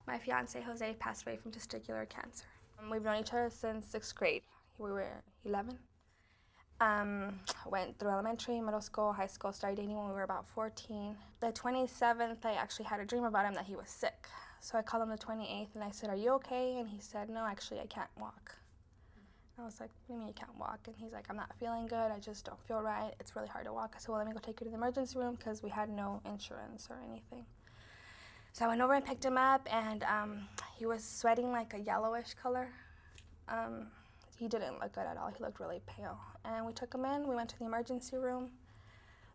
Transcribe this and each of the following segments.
My fiancé, Jose, passed away from testicular cancer. We've known each other since 6th grade. We were 11. Went through elementary, middle school, high school, started dating when we were about 14. The 27th, I actually had a dream about him that he was sick. So I called him the 28th and I said, "Are you okay?" And he said, "No, actually, I can't walk." I was like, "What do you mean you can't walk?" And he's like, "I'm not feeling good. I just don't feel right. It's really hard to walk." I said, "Well, let me go take you to the emergency room," because we had no insurance or anything. So I went over and picked him up, and he was sweating like a yellowish color. He didn't look good at all. He looked really pale. And we took him in. We went to the emergency room.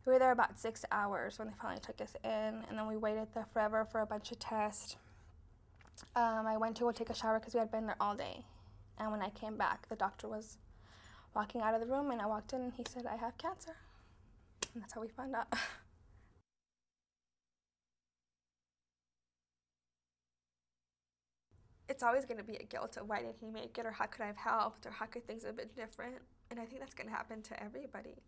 We were there about 6 hours when they finally took us in, and then we waited there forever for a bunch of tests. I went to go take a shower because we had been there all day. And when I came back, the doctor was walking out of the room, and I walked in, and he said, "I have cancer." And that's how we found out. It's always going to be a guilt of why didn't he make it, or how could I have helped, or how could things have been different. And I think that's going to happen to everybody,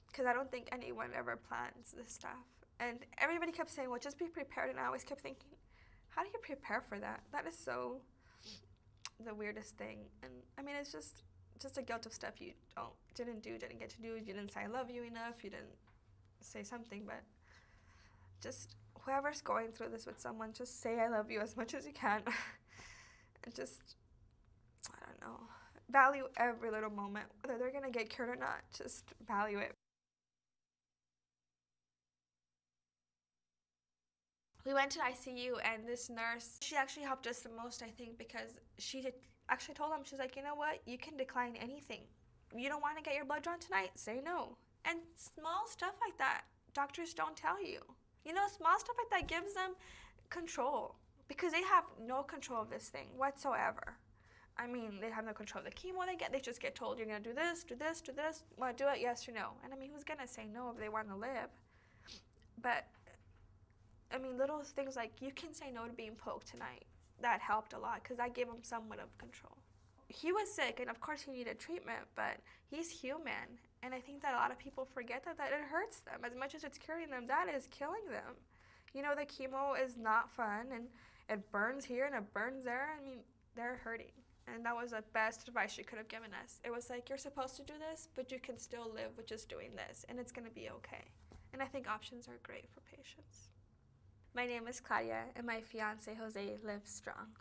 because I don't think anyone ever plans this stuff. And everybody kept saying, "Well, just be prepared," and I always kept thinking, how do you prepare for that? That is so the weirdest thing. And I mean, it's just a guilt of stuff you didn't do, didn't get to do. You didn't say "I love you" enough. You didn't say something. But just whoever's going through this with someone, just say "I love you" as much as you can. And just, I don't know, value every little moment. Whether they're gonna get cured or not, just value it. We went to ICU, and this nurse, she actually helped us the most, I think, because she actually told him, she's like, "You know what, you can decline anything. You don't want to get your blood drawn tonight, say no." And small stuff like that, doctors don't tell you. You know, small stuff like that gives them control, because they have no control of this thing whatsoever. I mean, they have no control of the chemo they get. They just get told, "You're going to do this, do this, do this. Want to do it, yes or no?" And I mean, who's going to say no if they want to live? But I mean, little things like, you can say no to being poked tonight. That helped a lot, because that gave him somewhat of control. He was sick, and of course he needed treatment, but he's human. And I think that a lot of people forget that it hurts them. As much as it's curing them, that is killing them. You know, the chemo is not fun, and it burns here and it burns there. I mean, they're hurting. And that was the best advice she could have given us. It was like, you're supposed to do this, but you can still live with just doing this, and it's going to be okay. And I think options are great for patients. My name is Claudia, and my fiancé, Jose, lives strong.